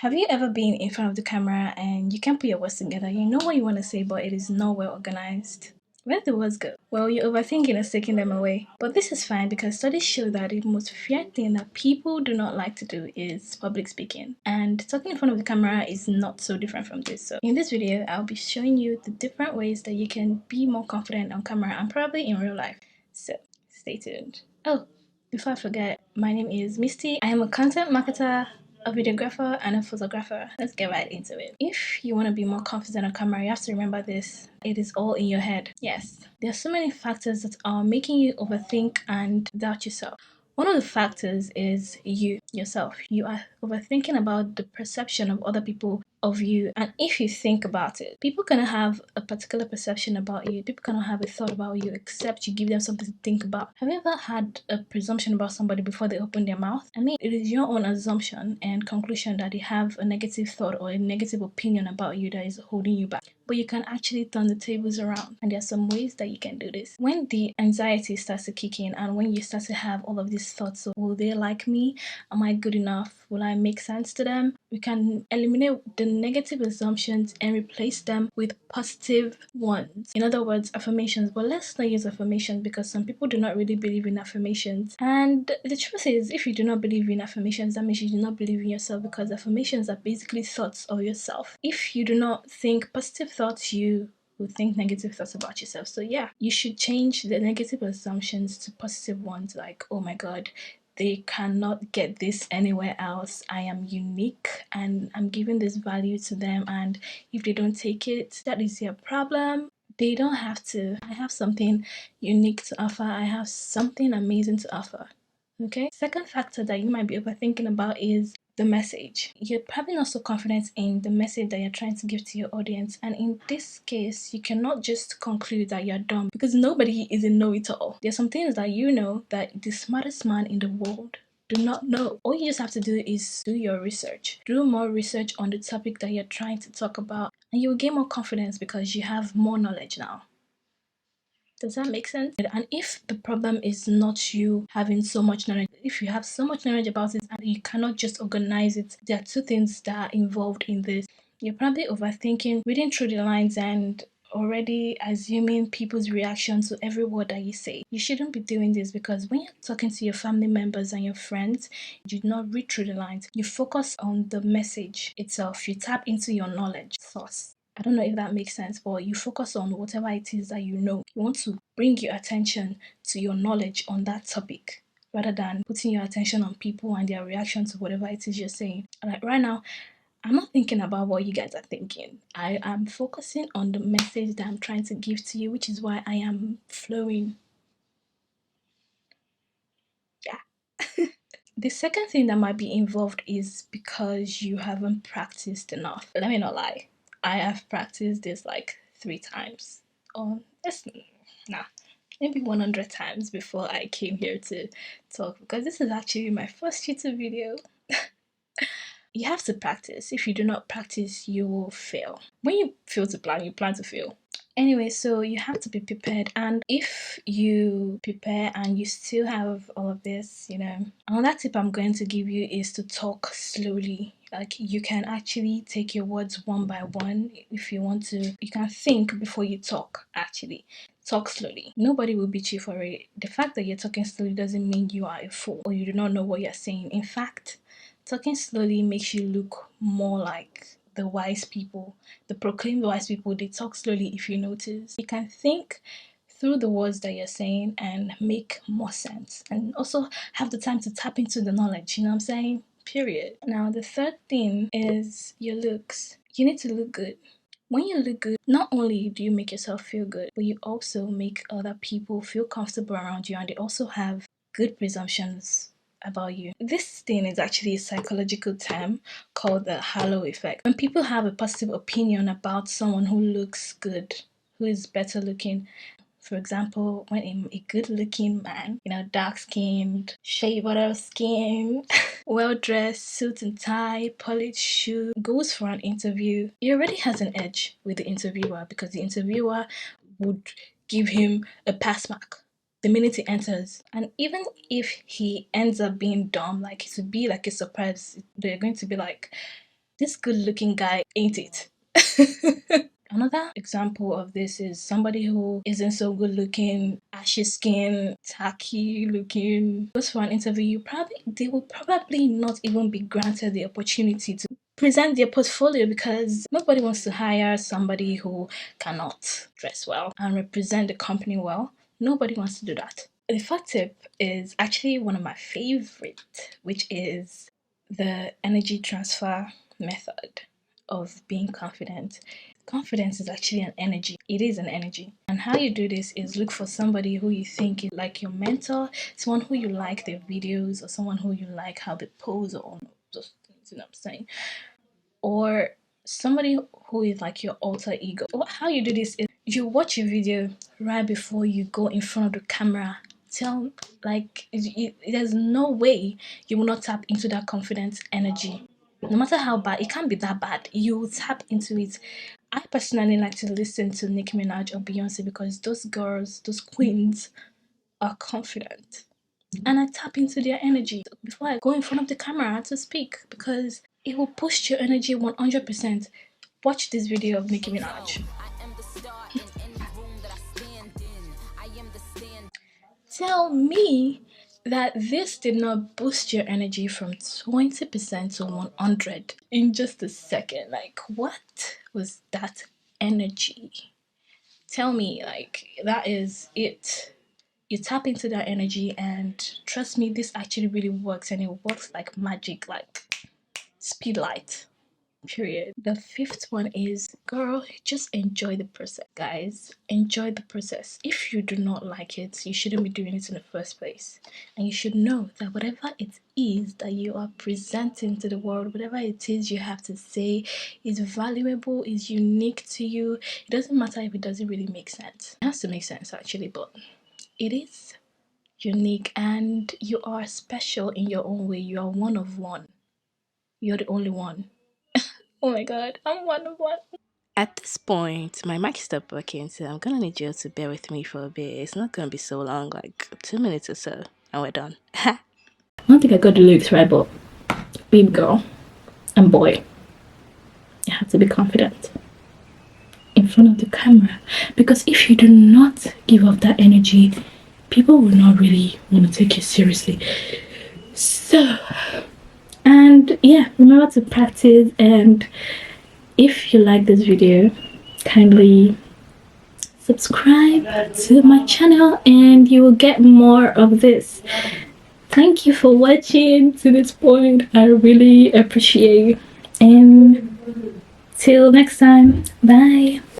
Have you ever been in front of the camera and you can't put your words together? You know what you want to say, but it is not well organized. Where did the words go? Well, your overthinking is taking them away. But this is fine because studies show that the most feared thing that people do not like to do is public speaking. And talking in front of the camera is not so different from this. So in this video, I'll be showing you the different ways that you can be more confident on camera and probably in real life. So stay tuned. Oh, before I forget, my name is Misty. I am a content marketer, a videographer, and a photographer. Let's get right into it. If you want to be more confident on camera, you have to remember this. It is all in your head. Yes, there are so many factors that are making you overthink and doubt yourself. One of the factors is yourself. You are overthinking about the perception of other people of you. And if you think about it, people cannot have a particular perception about you. People cannot have a thought about you except you give them something to think about. Have you ever had a presumption about somebody before they open their mouth? I mean, it is your own assumption and conclusion that they have a negative thought or a negative opinion about you that is holding you back. But you can actually turn the tables around, and there are some ways that you can do this. When the anxiety starts to kick in and when you start to have all of these thoughts of, will they like me? Am I good enough? Will I make sense to them? We can eliminate the negative assumptions and replace them with positive ones. In other words, affirmations. But let's not use affirmations because some people do not really believe in affirmations. And the truth is, if you do not believe in affirmations, that means you do not believe in yourself, because affirmations are basically thoughts of yourself. If you do not think positive thoughts, you will think negative thoughts about yourself. So yeah, you should change the negative assumptions to positive ones, like, oh my god, they cannot get this anywhere else. I am unique and I'm giving this value to them, and if they don't take it, that is their problem. They don't have to. I have something unique to offer. I have something amazing to offer. Okay? Second factor that you might be overthinking about is the message. You're probably not so confident in the message that you're trying to give to your audience, and in this case, you cannot just conclude that you're dumb because nobody is a know-it-all. There's some things that you know that the smartest man in the world do not know. All you just have to do is do your research. Do more research on the topic that you're trying to talk about, and you'll gain more confidence because you have more knowledge now. Does that make sense? And if the problem is not you having so much knowledge, if you have so much knowledge about it and you cannot just organize it, there are two things that are involved in this. You're probably overthinking, reading through the lines, and already assuming people's reaction to every word that you say. You shouldn't be doing this because when you're talking to your family members and your friends, you do not read through the lines. You focus on the message itself. You tap into your knowledge source. I don't know if that makes sense, but you focus on whatever it is that you know. You want to bring your attention to your knowledge on that topic rather than putting your attention on people and their reaction to whatever it is you're saying. Like right now, I'm not thinking about what you guys are thinking. I am focusing on the message that I'm trying to give to you, which is why I am flowing. Yeah. The second thing that might be involved is because you haven't practiced enough. Let me not lie. I have practiced this like 3 times. Oh, that's nah, maybe 100 times before I came here to talk, because this is actually my first YouTube video. You have to practice. If you do not practice, you will fail. When you fail to plan, you plan to fail. Anyway, so you have to be prepared, and if you prepare and you still have all of this, another tip I'm going to give you is to talk slowly. Like, you can actually take your words one by one if you want to. You can think before you talk, actually. Talk slowly. Nobody will beat you for it. The fact that you're talking slowly doesn't mean you are a fool or you do not know what you're saying. In fact, talking slowly makes you look more like the wise people, the proclaimed wise people. They talk slowly. If you notice, you can think through the words that you're saying and make more sense, and also have the time to tap into the knowledge. You know what I'm saying? Period. Now, the third thing is your looks. You need to look good. When you look good, not only do you make yourself feel good, but you also make other people feel comfortable around you, and they also have good presumptions about you. This thing is actually a psychological term called the halo effect. When people have a positive opinion about someone who looks good, who is better looking, for example, when a good looking man, dark skinned, shea butter skin, well dressed, suit and tie, polished shoe, goes for an interview, he already has an edge with the interviewer because the interviewer would give him a pass mark the minute he enters. And even if he ends up being dumb, like it would be like a surprise. They're going to be like, this good looking guy ain't it. Another example of this is somebody who isn't so good looking, ashy skin, tacky looking, goes for an interview. They will probably not even be granted the opportunity to present their portfolio because nobody wants to hire somebody who cannot dress well and represent the company well. Nobody wants to do that. The fourth tip is actually one of my favorite, which is the energy transfer method of being confident. Confidence is actually an energy. It is an energy. And how you do this is look for somebody who you think is like your mentor, someone who you like their videos, or someone who you like how they pose or those things, you know what I'm saying? Or somebody who is like your alter ego. How you do this is you watch a video right before you go in front of the camera. There's no way you will not tap into that confidence energy. No matter how bad, it can't be that bad. You will tap into it. I personally like to listen to Nicki Minaj or Beyonce because those girls, those queens, are confident. And I tap into their energy before I go in front of the camera to speak because it will boost your energy 100%. Watch this video of Nicki Minaj. Tell me that this did not boost your energy from 20% to 100 in just a second. Like, what was that energy? Tell me, like, that is it. You tap into that energy, and trust me, this actually really works, and it works like magic, like speed light. Period. The fifth one is, girl, just enjoy the process, guys. Enjoy the process. If you do not like it, you shouldn't be doing it in the first place. And you should know that whatever it is that you are presenting to the world, whatever it is you have to say, is valuable, is unique to you. It doesn't matter if it doesn't really make sense. It has to make sense actually, but it is unique and you are special in your own way. You are one of one. You're the only one. Oh my god, I'm one of one. At this point, my mic stopped working, so I'm gonna need you to bear with me for a bit. It's not gonna be so long, like 2 minutes or so, and we're done. I don't think I got the lyrics right, but babe girl and boy, you have to be confident in front of the camera because if you do not give up that energy, people will not really want to take you seriously. So, and yeah, remember to practice. And if you like this video, kindly subscribe to my channel and you will get more of this. Thank you for watching to this point. I really appreciate you. And till next time, bye.